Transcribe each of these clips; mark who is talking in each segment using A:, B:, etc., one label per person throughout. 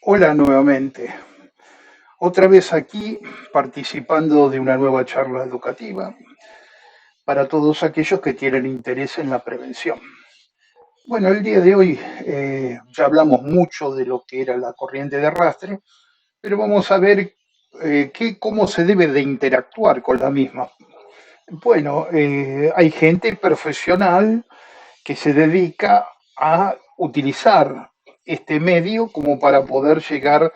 A: Hola nuevamente, otra vez aquí participando de una nueva charla educativa para todos aquellos que tienen interés en la prevención. Bueno, el día de hoy ya hablamos mucho de lo que era la corriente de arrastre, pero vamos a ver cómo se debe de interactuar con la misma. Bueno, hay gente profesional que se dedica a utilizar este medio como para poder llegar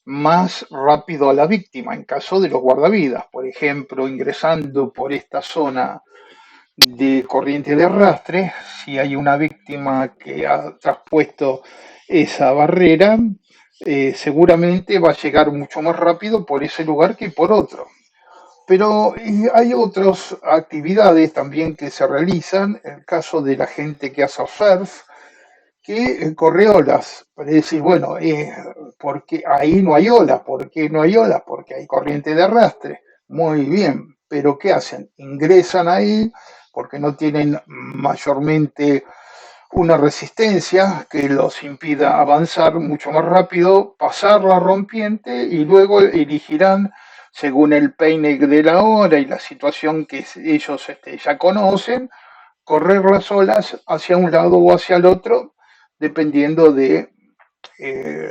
A: más rápido a la víctima en caso de los guardavidas, por ejemplo, ingresando por esta zona de corriente de arrastre, si hay una víctima que ha traspuesto esa barrera, seguramente va a llegar mucho más rápido por ese lugar que por otro. Pero hay otras actividades también que se realizan, el caso de la gente que hace surf, que corre olas. Para decir, bueno, porque ahí no hay olas, ¿por qué no hay olas? Porque hay corriente de arrastre. Muy bien, pero ¿qué hacen? Ingresan ahí porque no tienen mayormente una resistencia que los impida avanzar mucho más rápido, pasar la rompiente y luego elegirán, según el peine de la hora y la situación que ellos ya conocen, correr las olas hacia un lado o hacia el otro, dependiendo de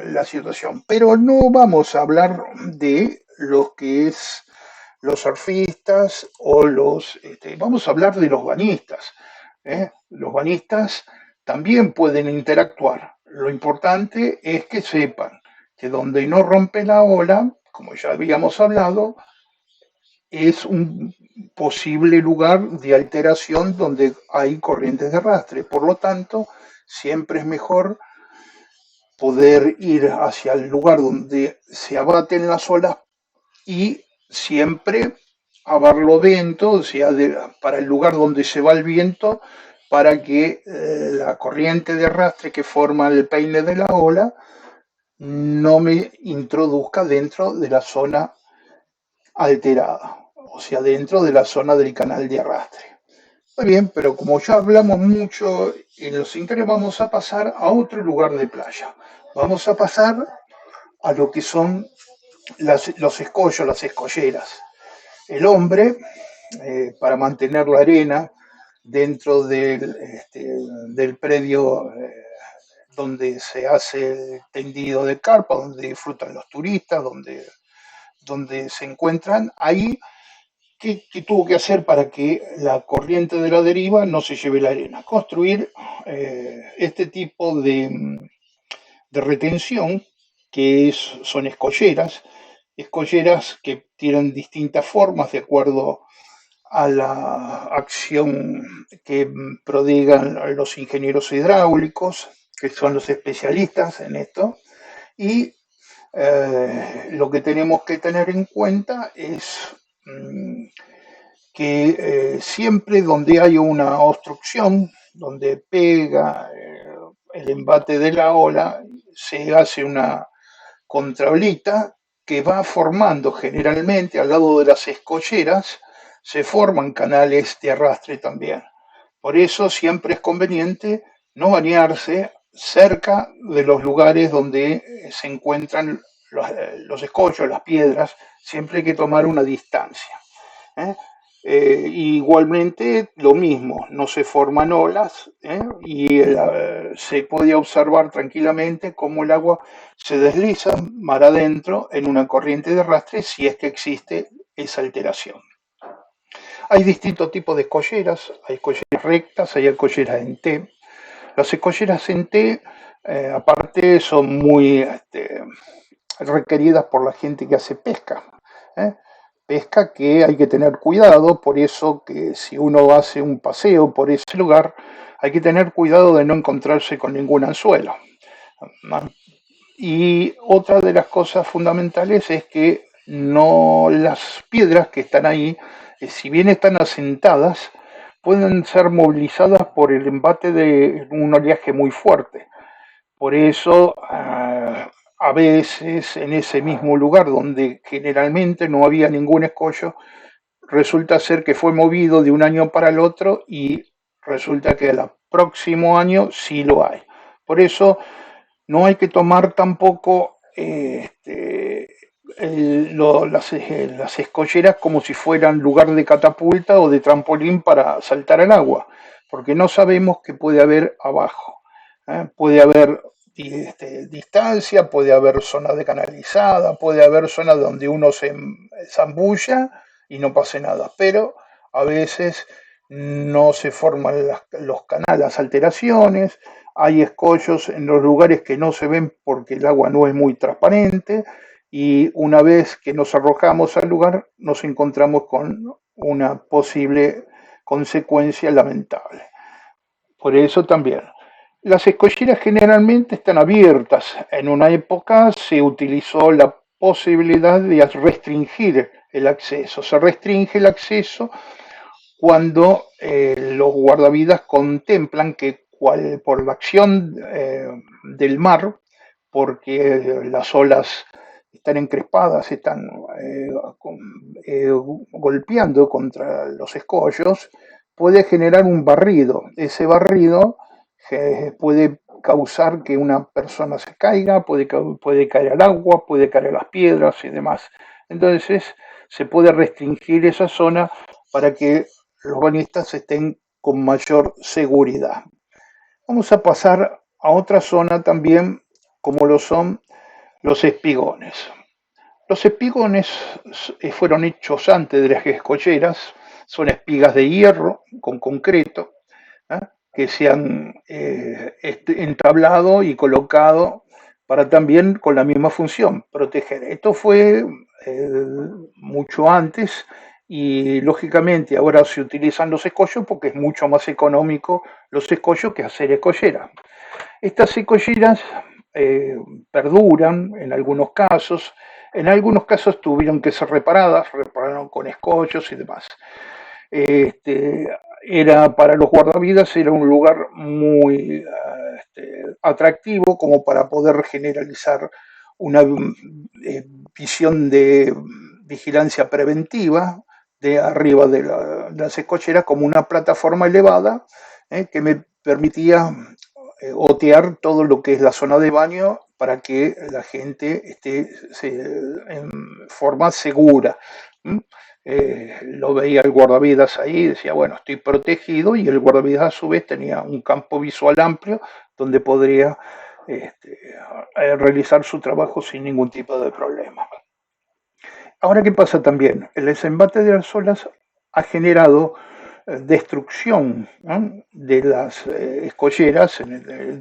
A: la situación. Pero no vamos a hablar de lo que es los surfistas o vamos a hablar de los bañistas. Los bañistas también pueden interactuar. Lo importante es que sepan que donde no rompe la ola, como ya habíamos hablado, es un posible lugar de alteración donde hay corrientes de arrastre. Por lo tanto, siempre es mejor poder ir hacia el lugar donde se abaten las olas y siempre abarlo viento, o sea, para el lugar donde se va el viento, para que la corriente de arrastre que forma el peine de la ola no me introduzca dentro de la zona alterada, o sea, dentro de la zona del canal de arrastre. Muy bien, pero como ya hablamos mucho en los interiores, vamos a pasar a otro lugar de playa. Vamos a pasar a lo que son los escollos, las escolleras. El hombre, para mantener la arena dentro del predio donde se hace el tendido de carpa, donde disfrutan los turistas, donde se encuentran, ahí ¿qué tuvo que hacer para que la corriente de la deriva no se lleve la arena? Construir este tipo de retención son escolleras que tienen distintas formas de acuerdo a la acción que prodigan los ingenieros hidráulicos, que son los especialistas en esto, y lo que tenemos que tener en cuenta es que siempre donde hay una obstrucción, donde pega el embate de la ola, se hace una contraolita que va formando generalmente al lado de las escolleras, se forman canales de arrastre también. Por eso siempre es conveniente no bañarse cerca de los lugares donde se encuentran escollos, las piedras, siempre hay que tomar una distancia. ¿eh? Igualmente lo mismo, no se forman olas y se puede observar tranquilamente cómo el agua se desliza mar adentro en una corriente de arrastre si es que existe esa alteración. Hay distintos tipos de escolleras, hay escolleras rectas, hay escolleras en T. Las escolleras en T, aparte, son muy requeridas por la gente que hace pesca. ¿eh? Pesca que hay que tener cuidado, por eso que si uno hace un paseo por ese lugar, hay que tener cuidado de no encontrarse con ningún anzuelo. Y otra de las cosas fundamentales es que no las piedras que están ahí, si bien están asentadas, pueden ser movilizadas por el embate de un oleaje muy fuerte. Por eso, a veces en ese mismo lugar donde generalmente no había ningún escollo, resulta ser que fue movido de un año para el otro y resulta que el próximo año sí lo hay. Por eso no hay que tomar tampoco este, las escolleras como si fueran lugar de catapulta o de trampolín para saltar al agua, porque no sabemos qué puede haber abajo. Puede haber distancia, puede haber zona de canalizada, puede haber zona donde uno se zambulla y no pase nada, pero a veces no se forman los canales, las alteraciones, hay escollos en los lugares que no se ven porque el agua no es muy transparente y una vez que nos arrojamos al lugar nos encontramos con una posible consecuencia lamentable. Por eso también. Las escolleras generalmente están abiertas. En una época se utilizó la posibilidad de restringir el acceso. Se restringe el acceso cuando los guardavidas contemplan que por la acción del mar, porque las olas están encrespadas, están golpeando contra los escollos, puede generar un barrido. Ese barrido puede causar que una persona se caiga, puede caer al agua, puede caer a las piedras y demás. Entonces se puede restringir esa zona para que los bañistas estén con mayor seguridad. Vamos a pasar a otra zona también, como lo son los espigones. Los espigones fueron hechos antes de las escolleras, son espigas de hierro con concreto, ¿eh? Que se han entablado y colocado para también con la misma función, proteger. Esto fue mucho antes y lógicamente ahora se utilizan los escollos porque es mucho más económico los escollos que hacer escolleras. Estas escolleras eh, perduran en algunos casos tuvieron que ser repararon con escollos y demás. Este, era para los guardavidas, era un lugar muy atractivo como para poder generalizar una visión de vigilancia preventiva de arriba de las escocheras como una plataforma elevada que me permitía otear todo lo que es la zona de baño para que la gente esté en forma segura. Lo veía el guardavidas ahí, decía, bueno, estoy protegido y el guardavidas a su vez tenía un campo visual amplio donde podría este, realizar su trabajo sin ningún tipo de problema. Ahora, ¿qué pasa también? El desembate de las olas ha generado destrucción, ¿no?, de las escolleras,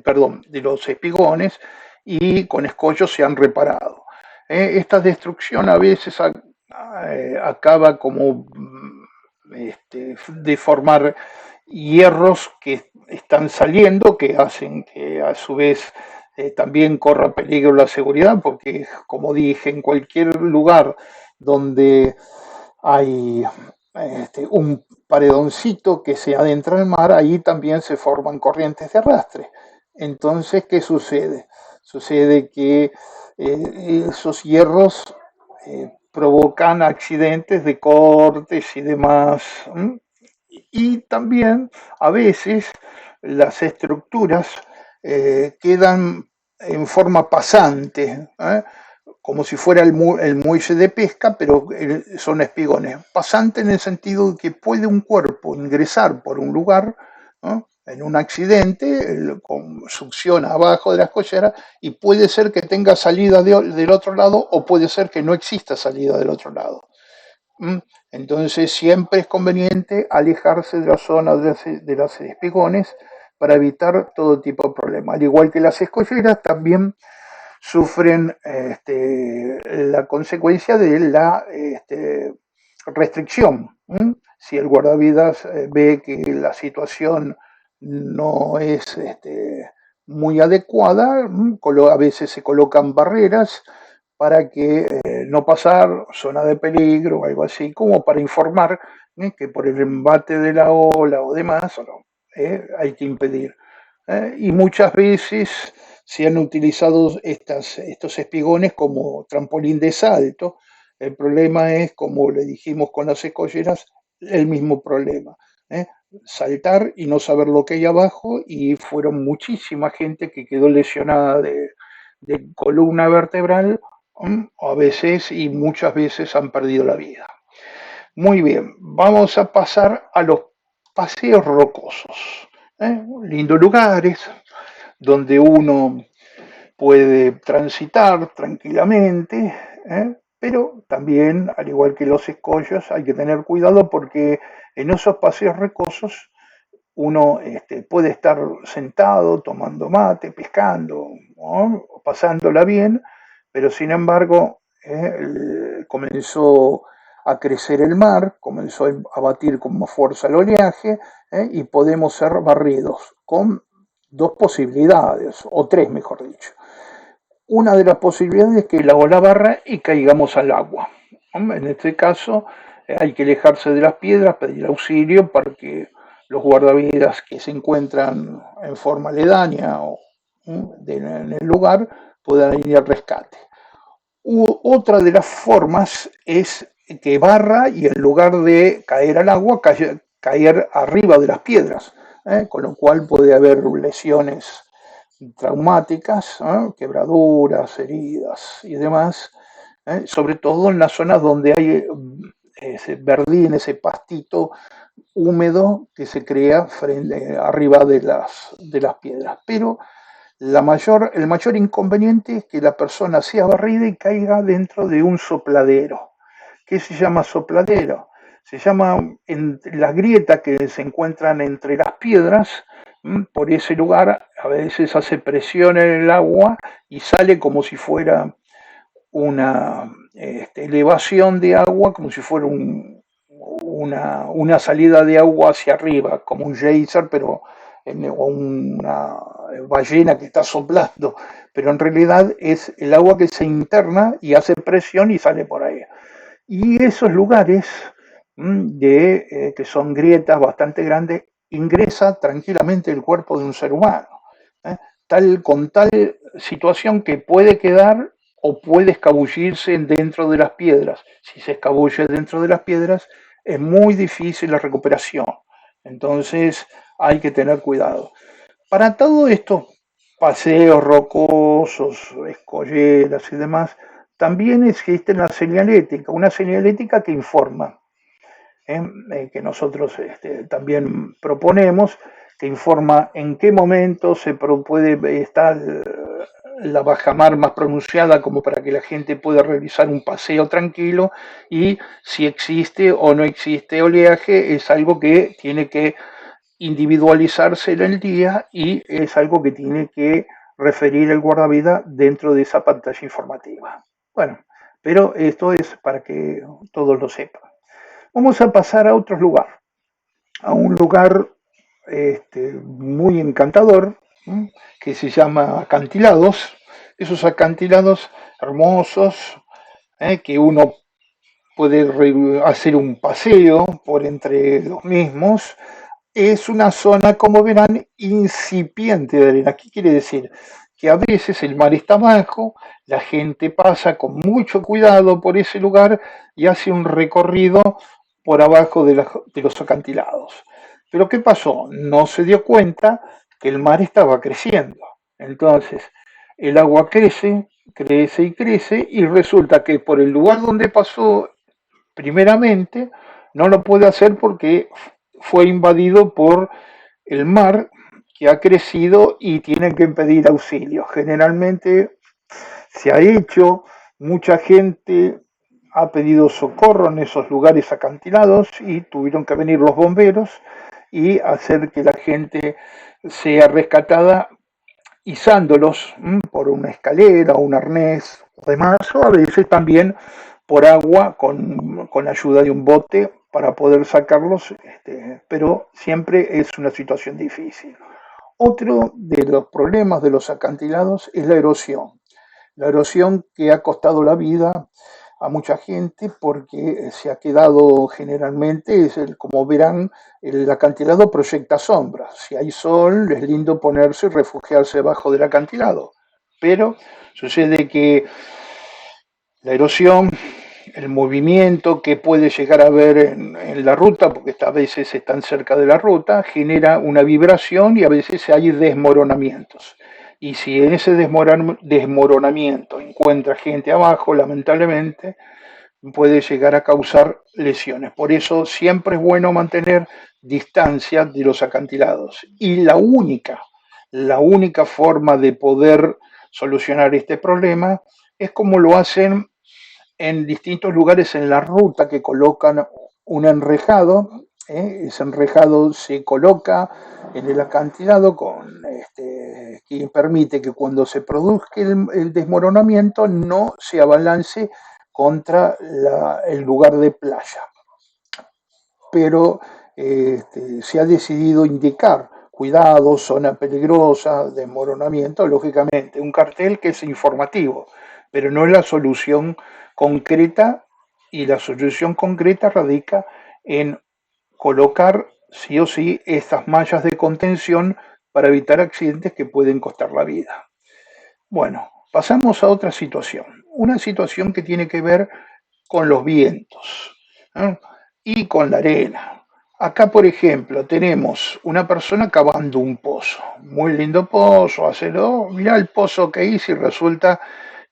A: perdón, de los espigones y con escollos se han reparado. Esta destrucción a veces acaba como de formar hierros que están saliendo, que hacen que a su vez también corra peligro la seguridad, porque como dije, en cualquier lugar donde hay un paredoncito que se adentra en el mar, ahí también se forman corrientes de arrastre. Entonces, ¿qué sucede? Sucede que esos hierros provocan accidentes de cortes y demás. Y también a veces las estructuras quedan en forma pasante, como si fuera el muelle de pesca, pero son espigones. Pasante en el sentido de que puede un cuerpo ingresar por un lugar, ¿no?, en un accidente, con succión abajo de la escollera, y puede ser que tenga salida del otro lado o puede ser que no exista salida del otro lado. Entonces siempre es conveniente alejarse de la zona de los espigones para evitar todo tipo de problemas. Al igual que las escolleras, también sufren la consecuencia de la restricción. Si el guardavidas ve que la situación no es muy adecuada, a veces se colocan barreras para que no pasar, zona de peligro o algo así, como para informar que por el embate de la ola o demás hay que impedir. Y muchas veces se han utilizado estos espigones como trampolín de salto. El problema es, como le dijimos con las escolleras, el mismo problema. ¿eh? Saltar y no saber lo que hay abajo, y fueron muchísima gente que quedó lesionada de columna vertebral, a veces y muchas veces han perdido la vida. Muy bien, vamos a pasar a los paseos rocosos. Lindos lugares donde uno puede transitar tranquilamente, pero también, al igual que los escollos, hay que tener cuidado porque en esos paseos rocosos uno puede estar sentado, tomando mate, pescando, ¿no? Pasándola bien, pero sin embargo comenzó a crecer el mar, comenzó a batir con más fuerza el oleaje, y podemos ser barridos con dos posibilidades, o tres mejor dicho. Una de las posibilidades es que la ola barra y caigamos al agua. En este caso hay que alejarse de las piedras, pedir auxilio para que los guardavidas que se encuentran en forma aledaña o en el lugar puedan ir al rescate. Otra de las formas es que barra y en lugar de caer al agua, caer arriba de las piedras, con lo cual puede haber lesiones traumáticas, quebraduras, heridas y demás, sobre todo en las zonas donde hay ese verdín, ese pastito húmedo que se crea arriba de las piedras. Pero el mayor inconveniente es que la persona sea barrida y caiga dentro de un sopladero. ¿Qué se llama sopladero? Se llama en las grietas que se encuentran entre las piedras. Por ese lugar a veces hace presión en el agua y sale como si fuera una elevación de agua, como si fuera una salida de agua hacia arriba, como un geyser, pero o una ballena que está soplando, pero en realidad es el agua que se interna y hace presión y sale por ahí. Y esos lugares que son grietas bastante grandes, ingresa tranquilamente el cuerpo de un ser humano, ¿eh? Con tal situación que puede quedar o puede escabullirse dentro de las piedras. Si se escabulle dentro de las piedras, es muy difícil la recuperación. Entonces hay que tener cuidado. Para todo esto, paseos rocosos, escolleras y demás, también existe la señalética, una señalética que informa, que nosotros también proponemos, que informa en qué momento se puede estar la bajamar más pronunciada como para que la gente pueda realizar un paseo tranquilo, y si existe o no existe oleaje es algo que tiene que individualizarse en el día y es algo que tiene que referir el guardavida dentro de esa pantalla informativa. Bueno, pero esto es para que todos lo sepan. Vamos a pasar a otro lugar, a un lugar muy encantador, que se llama acantilados. Esos acantilados hermosos, que uno puede hacer un paseo por entre los mismos. Es una zona, como verán, incipiente de arena. ¿Qué quiere decir? Que a veces el mar está bajo, la gente pasa con mucho cuidado por ese lugar y hace un recorrido por abajo de los acantilados. Pero ¿qué pasó? No se dio cuenta que el mar estaba creciendo. Entonces, el agua crece, crece y crece, y resulta que por el lugar donde pasó primeramente no lo puede hacer porque fue invadido por el mar, que ha crecido y tienen que pedir auxilio. Generalmente se ha hecho, mucha gente ha pedido socorro en esos lugares acantilados y tuvieron que venir los bomberos y hacer que la gente sea rescatada izándolos por una escalera o un arnés o demás, o a veces también por agua con la ayuda de un bote para poder sacarlos, pero siempre es una situación difícil. Otro de los problemas de los acantilados es la erosión. La erosión que ha costado la vida a mucha gente porque se ha quedado generalmente, como verán, el acantilado proyecta sombras. Si hay sol, es lindo ponerse y refugiarse debajo del acantilado. Pero sucede que la erosión, el movimiento que puede llegar a haber en la ruta, porque a veces están cerca de la ruta, genera una vibración y a veces hay desmoronamientos. Y si en ese desmoronamiento encuentra gente abajo, lamentablemente puede llegar a causar lesiones. Por eso siempre es bueno mantener distancia de los acantilados. Y la única forma de poder solucionar este problema es como lo hacen en distintos lugares en la ruta, que colocan un enrejado. Ese enrejado se coloca en el acantilado que permite que cuando se produzca el desmoronamiento no se abalance contra el lugar de playa. Pero se ha decidido indicar cuidado, zona peligrosa, desmoronamiento, lógicamente, un cartel que es informativo, pero no es la solución concreta, y la solución concreta radica en colocar sí o sí estas mallas de contención para evitar accidentes que pueden costar la vida. Bueno, pasamos a otra situación, una situación que tiene que ver con los vientos, ¿eh? Y con la arena. Acá, por ejemplo, tenemos una persona cavando un pozo, muy lindo pozo, mirá el pozo que hice, y resulta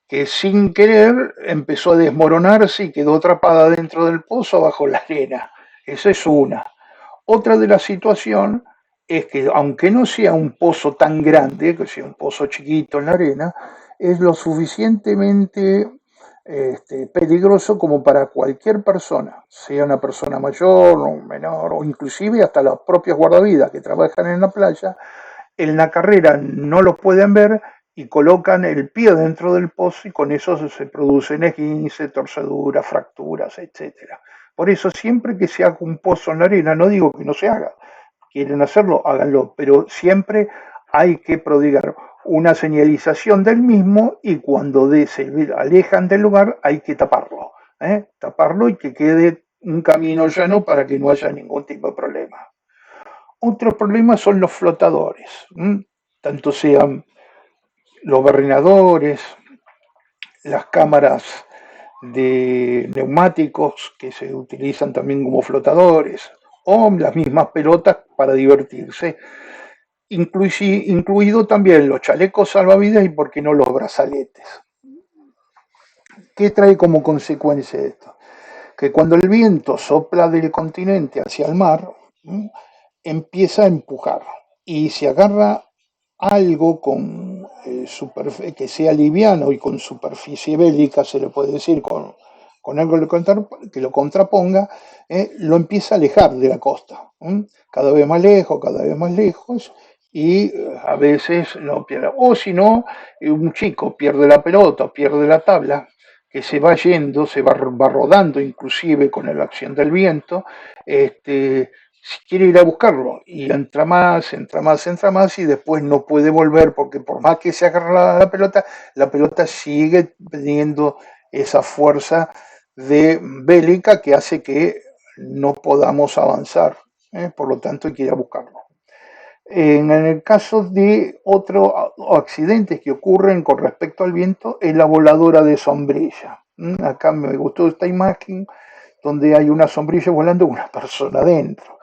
A: que sin querer empezó a desmoronarse y quedó atrapada dentro del pozo bajo la arena. Esa es una. Otra de la situación es que, aunque no sea un pozo tan grande, que sea un pozo chiquito en la arena, es lo suficientemente peligroso como para cualquier persona, sea una persona mayor o menor, o inclusive hasta los propios guardavidas que trabajan en la playa. En la carrera no los pueden ver y colocan el pie dentro del pozo, y con eso se producen esguinces, torceduras, fracturas, etcétera. Por eso, siempre que se haga un pozo en la arena, no digo que no se haga, quieren hacerlo, háganlo, pero siempre hay que prodigar una señalización del mismo, y cuando se alejan del lugar hay que taparlo, taparlo, y que quede un camino llano para que no haya ningún tipo de problema. Otro problema son los flotadores, tanto sean los barrenadores, las cámaras de neumáticos que se utilizan también como flotadores, o las mismas pelotas para divertirse, incluido también los chalecos salvavidas y, por qué no, los brazaletes. ¿Qué trae como consecuencia esto? Que cuando el viento sopla del continente hacia el mar, empieza a empujar, y se agarra algo que sea liviano y con superficie bélica, se le puede decir, con algo que lo contraponga, lo empieza a alejar de la costa, cada vez más lejos, y a veces lo pierde. O si no, un chico pierde la pelota, pierde la tabla, que se va yendo, va rodando inclusive con la acción del viento, si quiere ir a buscarlo, y entra más, entra más, entra más, y después no puede volver, porque por más que se agarra la pelota sigue teniendo esa fuerza bélica que hace que no podamos avanzar, por lo tanto hay que ir a buscarlo. En el caso de otros accidentes que ocurren con respecto al viento, es la voladora de sombrilla. Acá me gustó esta imagen donde hay una sombrilla volando con una persona adentro.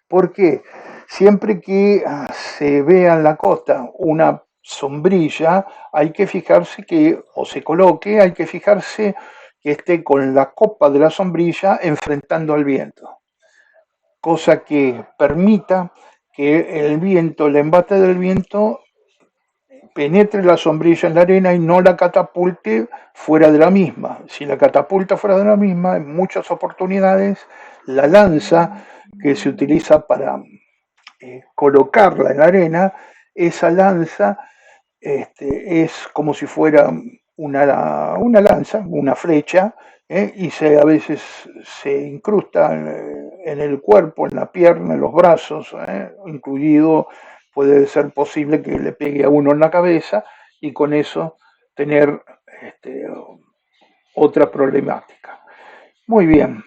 A: ¿Por qué? Siempre que se vea en la costa una sombrilla, hay que fijarse hay que fijarse que esté con la copa de la sombrilla enfrentando al viento, cosa que permita que el embate del viento penetre la sombrilla en la arena y no la catapulte fuera de la misma. Si la catapulta fuera de la misma, en muchas oportunidades la lanza que se utiliza para colocarla en la arena, esa lanza es como si fuera una lanza, una flecha, y a veces se incrusta en el cuerpo, en la pierna, en los brazos, incluido puede ser posible que le pegue a uno en la cabeza, y con eso tener este, otra problemática. Muy bien,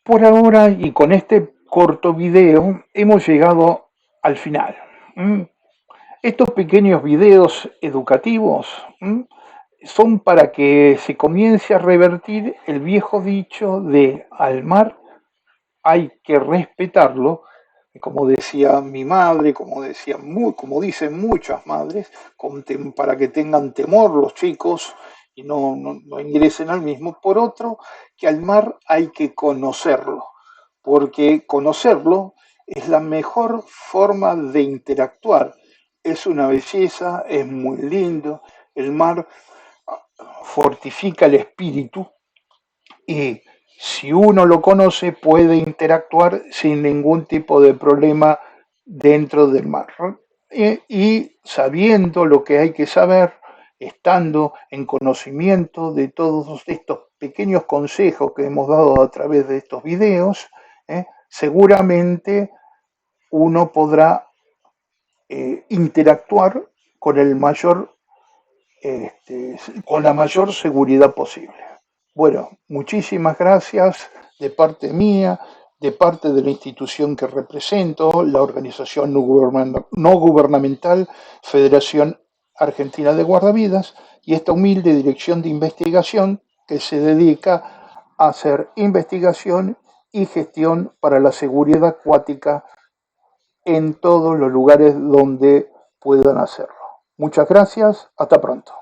A: por ahora y con este corto video hemos llegado al final. Estos pequeños videos educativos son para que se comience a revertir el viejo dicho de: al mar hay que respetarlo, como decía mi madre, como dicen muchas madres, para que tengan temor los chicos y no ingresen al mismo. Por otro, que al mar hay que conocerlo, porque conocerlo es la mejor forma de interactuar. Es una belleza, es muy lindo. El mar fortifica el espíritu y si uno lo conoce puede interactuar sin ningún tipo de problema dentro del mar. Y sabiendo lo que hay que saber, estando en conocimiento de todos estos pequeños consejos que hemos dado a través de estos videos, seguramente uno podrá interactuar con el mayor con la mayor seguridad posible. Bueno, muchísimas gracias de parte mía, de parte de la institución que represento, la organización no gubernamental Federación Argentina de Guardavidas, y esta humilde dirección de investigación que se dedica a hacer investigación y gestión para la seguridad acuática en todos los lugares donde puedan hacerlo. Muchas gracias, hasta pronto.